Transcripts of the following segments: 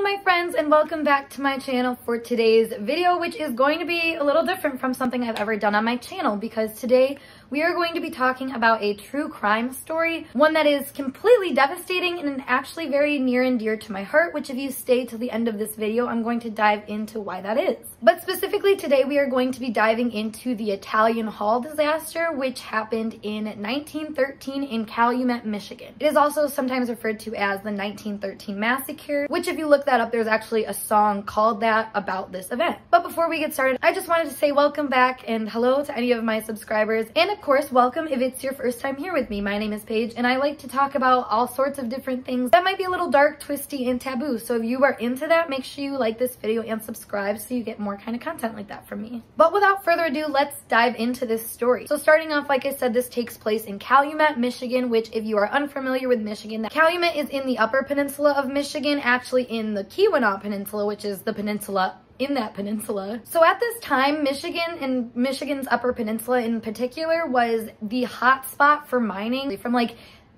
my friends, and welcome back to my channel for today's video, which is going to be a little different from something I've ever done on my channel, because today we are going to be talking about a true crime story, one that is completely devastating and actually very near and dear to my heart, which if you stay till the end of this video, I'm going to dive into why that is. But specifically today, we are going to be diving into the Italian Hall disaster, which happened in 1913 in Calumet, Michigan. It is also sometimes referred to as the 1913 Massacre, which if you look that up, there's actually a song called that about this event. But before we get started, I just wanted to say welcome back and hello to any of my subscribers. And of course, welcome if it's your first time here with me. My name is Paige, and I like to talk about all sorts of different things that might be a little dark, twisty, and taboo. So if you are into that, make sure you like this video and subscribe so you get more kind of content like that from me. But without further ado, let's dive into this story. So starting off, like I said, this takes place in Calumet, Michigan, which if you are unfamiliar with Michigan, Calumet is in the Upper Peninsula of Michigan, actually in the Keweenaw Peninsula, which is the peninsula in that peninsula. So at this time, Michigan and Michigan's Upper Peninsula in particular was the hot spot for mining from like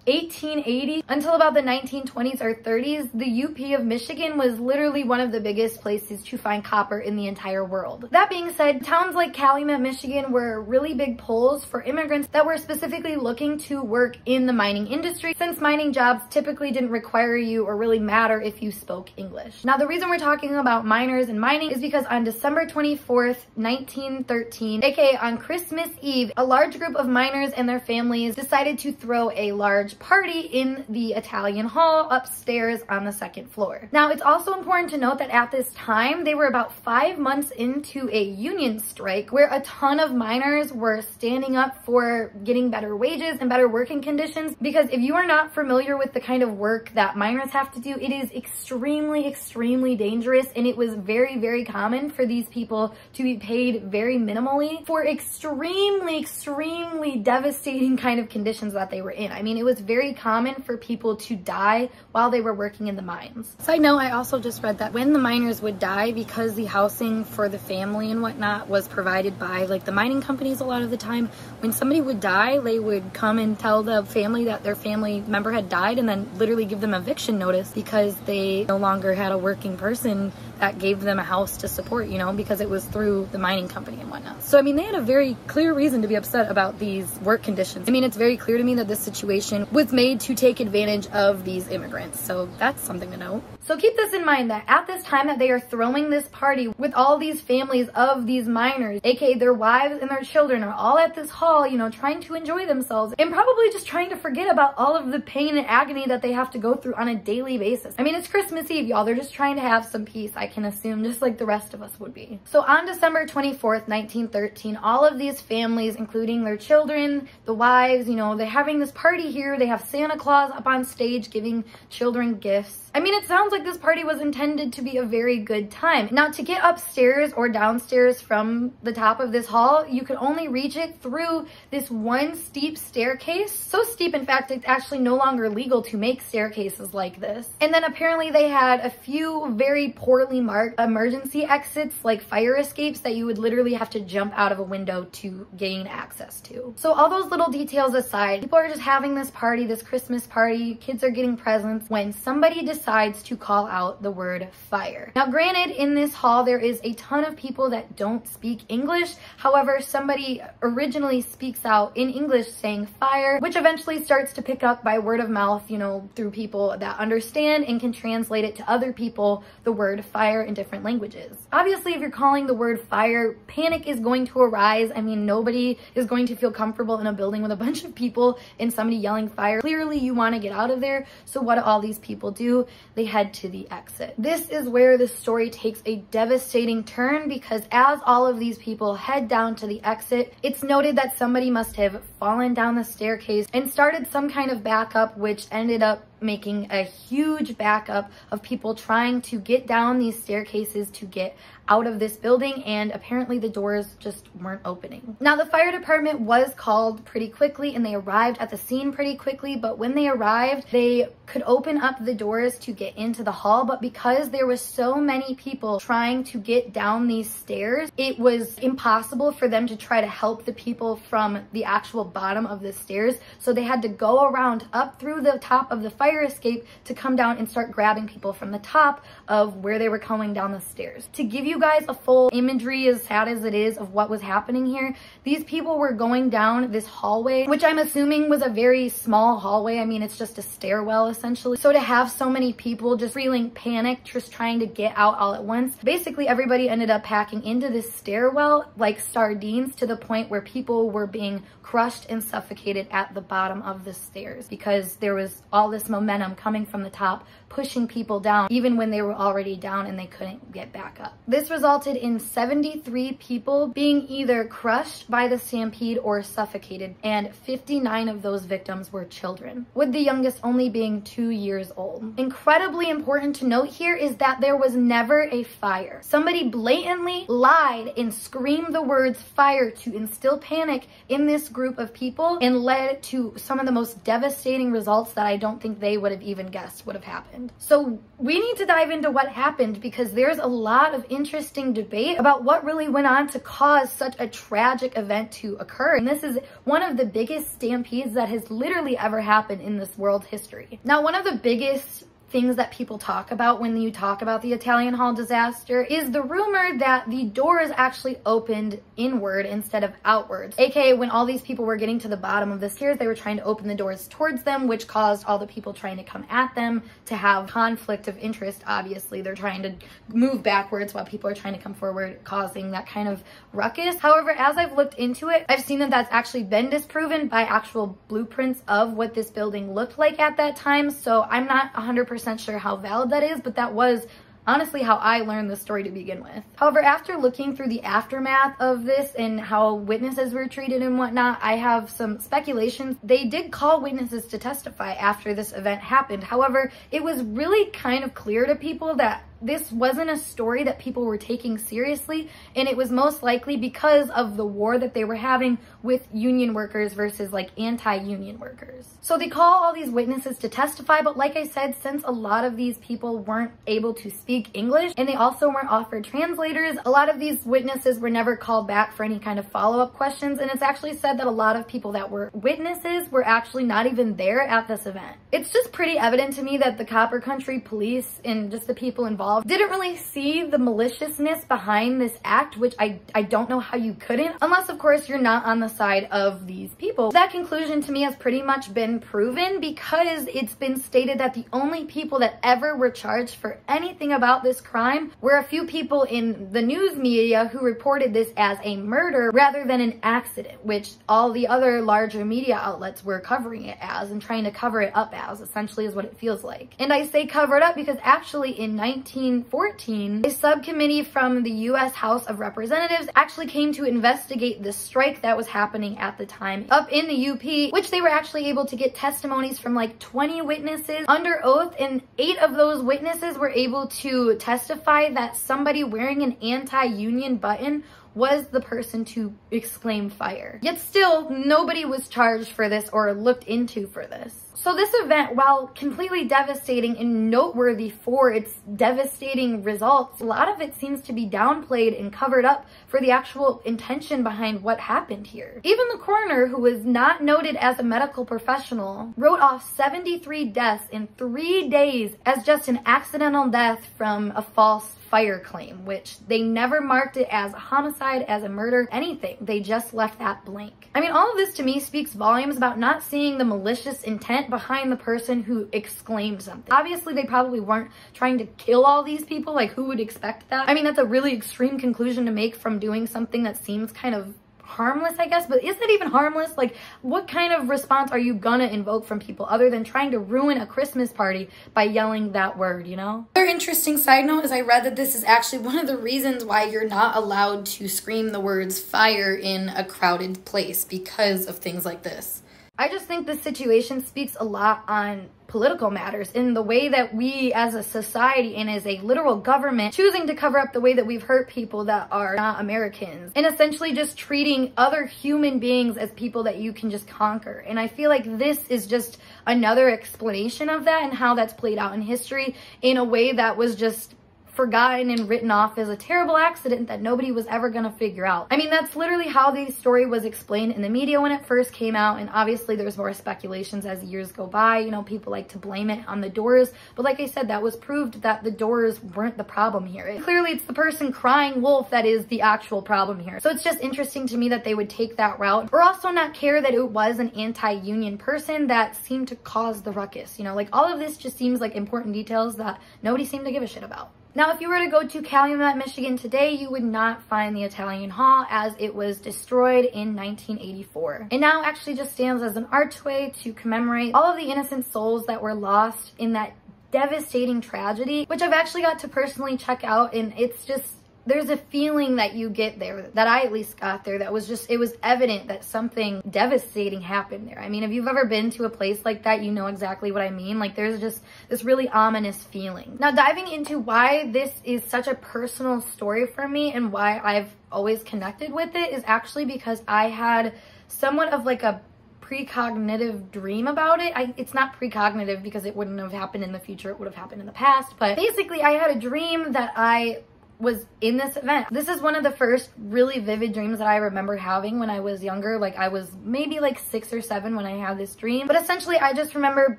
1880 until about the 1920s or 30s. The UP of Michigan was literally one of the biggest places to find copper in the entire world. That being said, towns like Calumet, Michigan were really big pulls for immigrants that were specifically looking to work in the mining industry, since mining jobs typically didn't require you or really matter if you spoke English. Now, the reason we're talking about miners and mining is because on December 24th, 1913, aka on Christmas Eve, a large group of miners and their families decided to throw a large party in the Italian Hall upstairs on the second floor. Now, it's also important to note that at this time, they were about 5 months into a union strike where a ton of miners were standing up for getting better wages and better working conditions. Because if you are not familiar with the kind of work that miners have to do, it is extremely, extremely dangerous, and it was very, very common for these people to be paid very minimally for extremely, extremely devastating kind of conditions that they were in. I mean, it was very common for people to die while they were working in the mines. Side note, I also just read that when the miners would die, because the housing for the family and whatnot was provided by like the mining companies a lot of the time, when somebody would die, they would come and tell the family that their family member had died and then literally give them eviction notice because they no longer had a working person that gave them a house to support, you know, because it was through the mining company and whatnot. So, I mean, they had a very clear reason to be upset about these work conditions. I mean, it's very clear to me that this situation was made to take advantage of these immigrants. So that's something to note. So keep this in mind, that at this time that they are throwing this party with all these families of these miners, aka their wives and their children, are all at this hall, you know, trying to enjoy themselves and probably just trying to forget about all of the pain and agony that they have to go through on a daily basis. I mean, it's Christmas Eve, y'all. They're just trying to have some peace, I can assume, just like the rest of us would be. So on December 24th, 1913, all of these families, including their children, the wives, you know, they're having this party here. They have Santa Claus up on stage giving children gifts. I mean, it sounds like this party was intended to be a very good time. Now, to get upstairs or downstairs from the top of this hall, you could only reach it through this one steep staircase. So steep, in fact, it's actually no longer legal to make staircases like this. And then apparently they had a few very poorly marked emergency exits, like fire escapes, that you would literally have to jump out of a window to gain access to. So all those little details aside, people are just having this party, this Christmas party, kids are getting presents, when somebody decides to call out the word fire. Now, granted, in this hall, there is a ton of people that don't speak English. However, somebody originally speaks out in English saying fire, which eventually starts to pick up by word of mouth, you know, through people that understand and can translate it to other people, the word fire, in different languages. Obviously, if you're calling the word fire, panic is going to arise. I mean, nobody is going to feel comfortable in a building with a bunch of people and somebody yelling fire. Clearly, you want to get out of there. So what do all these people do? They head to the exit. This is where the story takes a devastating turn, because as all of these people head down to the exit, it's noted that somebody must have fallen down the staircase and started some kind of backup, which ended up making a huge backup of people trying to get down these staircases to get out of this building, and apparently the doors just weren't opening. Now, the fire department was called pretty quickly and they arrived at the scene pretty quickly, but when they arrived, they could open up the doors to get into the hall, but because there was so many people trying to get down these stairs, it was impossible for them to try to help the people from the actual bottom of the stairs. So they had to go around up through the top of the fire fire escape to come down and start grabbing people from the top of where they were coming down the stairs. To give you guys a full imagery, as sad as it is, of what was happening here, these people were going down this hallway, which I'm assuming was a very small hallway. I mean, it's just a stairwell essentially. So to have so many people just feeling panicked, just trying to get out all at once, basically everybody ended up packing into this stairwell like sardines, to the point where people were being crushed and suffocated at the bottom of the stairs because there was all this momentum coming from the top, pushing people down even when they were already down and they couldn't get back up. This resulted in 73 people being either crushed by the stampede or suffocated, and 59 of those victims were children, with the youngest only being 2 years old. Incredibly important to note here is that there was never a fire. Somebody blatantly lied and screamed the words fire to instill panic in this group of people, and led to some of the most devastating results that I don't think they would have even guessed would have happened. So we need to dive into what happened, because there's a lot of interesting debate about what really went on to cause such a tragic event to occur. And this is one of the biggest stampedes that has literally ever happened in this world history. Now, one of the biggest things that people talk about when you talk about the Italian Hall disaster is the rumor that the doors actually opened inward instead of outwards. AKA, when all these people were getting to the bottom of the stairs, they were trying to open the doors towards them, which caused all the people trying to come at them to have conflict of interest. Obviously, they're trying to move backwards while people are trying to come forward, causing that kind of ruckus. However, as I've looked into it, I've seen that that's actually been disproven by actual blueprints of what this building looked like at that time. So I'm not 100% sure how valid that is, but that was honestly how I learned the story to begin with. However, after looking through the aftermath of this and how witnesses were treated and whatnot, I have some speculations. They did call witnesses to testify after this event happened. However, it was really kind of clear to people that this wasn't a story that people were taking seriously, and it was most likely because of the war that they were having with union workers versus like anti-union workers. So they call all these witnesses to testify, but like I said, since a lot of these people weren't able to speak English and they also weren't offered translators, a lot of these witnesses were never called back for any kind of follow-up questions, and it's actually said that a lot of people that were witnesses were actually not even there at this event. It's just pretty evident to me that the Copper Country police and just the people involved didn't really see the maliciousness behind this act, which I don't know how you couldn't, unless of course you're not on the side of these people. That conclusion to me has pretty much been proven, because it's been stated that the only people that ever were charged for anything about this crime were a few people in the news media who reported this as a murder rather than an accident, which all the other larger media outlets were covering it as and trying to cover it up as, essentially, is what it feels like. And I say cover it up because actually in 1914, a subcommittee from the U.S. House of Representatives actually came to investigate the strike that was happening at the time up in the UP, which they were actually able to get testimonies from like 20 witnesses under oath, and 8 of those witnesses were able to testify that somebody wearing an anti-union button was the person to exclaim fire. Yet still, nobody was charged for this or looked into for this. So this event, while completely devastating and noteworthy for its devastating results, a lot of it seems to be downplayed and covered up for the actual intention behind what happened here. Even the coroner, who was not noted as a medical professional, wrote off 73 deaths in 3 days as just an accidental death from a false fire claim, which they never marked it as a homicide, as a murder, anything. They just left that blank. I mean, all of this to me speaks volumes about not seeing the malicious intent behind the person who exclaimed something. Obviously, they probably weren't trying to kill all these people. Like, who would expect that? I mean, that's a really extreme conclusion to make from doing something that seems kind of harmless, I guess, but is it even harmless? Like, what kind of response are you gonna invoke from people other than trying to ruin a Christmas party by yelling that word, you know? Another interesting side note is I read that this is actually one of the reasons why you're not allowed to scream the words fire in a crowded place, because of things like this. I just think this situation speaks a lot on political matters in the way that we as a society and as a literal government choosing to cover up the way that we've hurt people that are not Americans, and essentially just treating other human beings as people that you can just conquer. And I feel like this is just another explanation of that and how that's played out in history in a way that was just forgotten and written off as a terrible accident that nobody was ever gonna figure out. I mean, that's literally how the story was explained in the media when it first came out, and obviously there's more speculations as years go by. You know, people like to blame it on the doors, but like I said, that was proved that the doors weren't the problem here. Clearly, it's the person crying wolf that is the actual problem here. So it's just interesting to me that they would take that route, or also not care that it was an anti-union person that seemed to cause the ruckus. You know, like all of this just seems like important details that nobody seemed to give a shit about. Now, if you were to go to Calumet, Michigan today, you would not find the Italian Hall, as it was destroyed in 1984. It now actually just stands as an archway to commemorate all of the innocent souls that were lost in that devastating tragedy, which I've actually got to personally check out, and it's just, there's a feeling that you get there, that I at least got there, that was just, it was evident that something devastating happened there. I mean, if you've ever been to a place like that, you know exactly what I mean. Like, there's just this really ominous feeling. Now, diving into why this is such a personal story for me and why I've always connected with it is actually because I had somewhat of like a precognitive dream about it. It's not precognitive because it wouldn't have happened in the future, it would have happened in the past, but basically I had a dream that I was in this event. This is one of the first really vivid dreams that I remember having when I was younger. Like, I was maybe like 6 or 7 when I had this dream, but essentially I just remember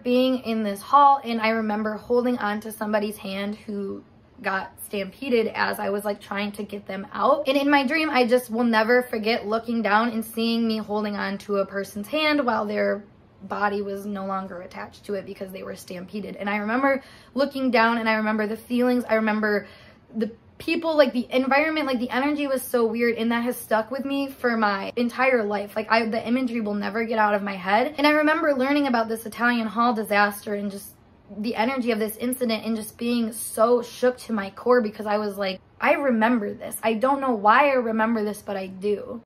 being in this hall, and I remember holding on to somebody's hand who got stampeded as I was like trying to get them out. And in my dream, I just will never forget looking down and seeing me holding on to a person's hand while their body was no longer attached to it because they were stampeded. And I remember looking down, and I remember the feelings, I remember the people, like the environment, like the energy was so weird, and that has stuck with me for my entire life. Like, the imagery will never get out of my head. And I remember learning about this Italian Hall disaster and just the energy of this incident and just being so shook to my core, because I was like, I remember this. I don't know why I remember this, but I do.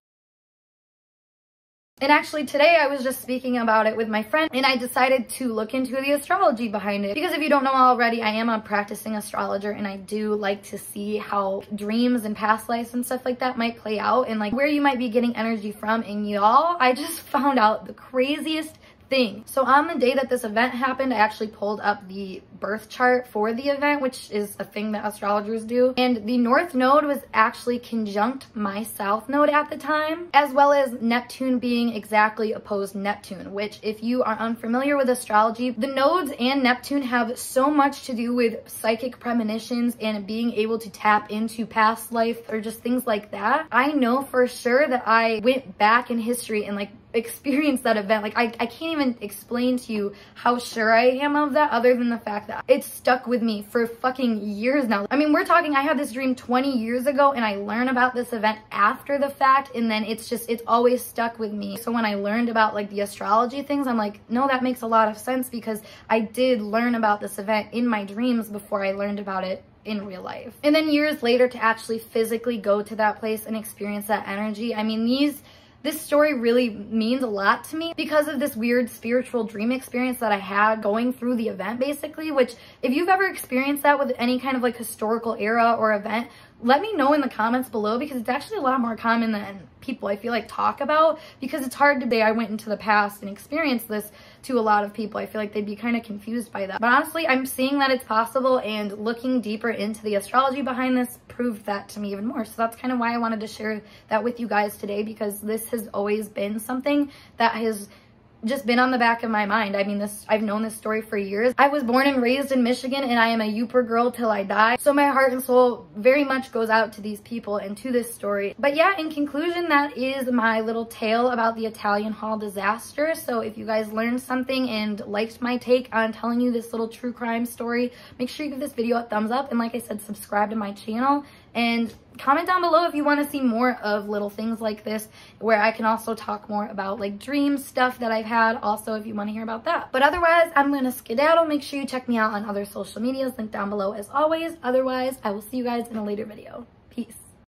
And actually today I was just speaking about it with my friend, and I decided to look into the astrology behind it. Because if you don't know already, I am a practicing astrologer, and I do like to see how dreams and past lives and stuff like that might play out, and like where you might be getting energy from. And y'all, I just found out the craziest thing. So on the day that this event happened, I actually pulled up the birth chart for the event, which is a thing that astrologers do. And the North Node was actually conjunct my South Node at the time, as well as Neptune being exactly opposed Neptune, which, if you are unfamiliar with astrology, the nodes and Neptune have so much to do with psychic premonitions and being able to tap into past life or just things like that. I know for sure that I went back in history and like experienced that event. Like, I can't even explain to you how sure I am of that, other than the fact that it's stuck with me for fucking years now. I mean, we're talking, I had this dream 20 years ago, and I learned about this event after the fact, and then it's always stuck with me. So when I learned about like the astrology things, I'm like, no, that makes a lot of sense, because I did learn about this event in my dreams before I learned about it in real life. And then years later, to actually physically go to that place and experience that energy, I mean, this story really means a lot to me because of this weird spiritual dream experience that I had going through the event, basically, which, if you've ever experienced that with any kind of like historical era or event, let me know in the comments below, because it's actually a lot more common than people, I feel like, talk about, because it's hard to say I went into the past and experienced this to a lot of people. I feel like they'd be kind of confused by that. But honestly, I'm seeing that it's possible, and looking deeper into the astrology behind this proved that to me even more. So that's kind of why I wanted to share that with you guys today, because this has always been something that has just been on the back of my mind. I mean, I've known this story for years. I was born and raised in Michigan, and I am a Yooper girl till I die. So my heart and soul very much goes out to these people and to this story. But yeah, in conclusion, that is my little tale about the Italian Hall disaster. So if you guys learned something and liked my take on telling you this little true crime story, make sure you give this video a thumbs up. And like I said, subscribe to my channel. And comment down below if you want to see more of little things like this, where I can also talk more about like dream stuff that I've had, also if you want to hear about that. But otherwise, I'm going to skedaddle. Make sure you check me out on other social medias, link down below as always. Otherwise, I will see you guys in a later video. Peace.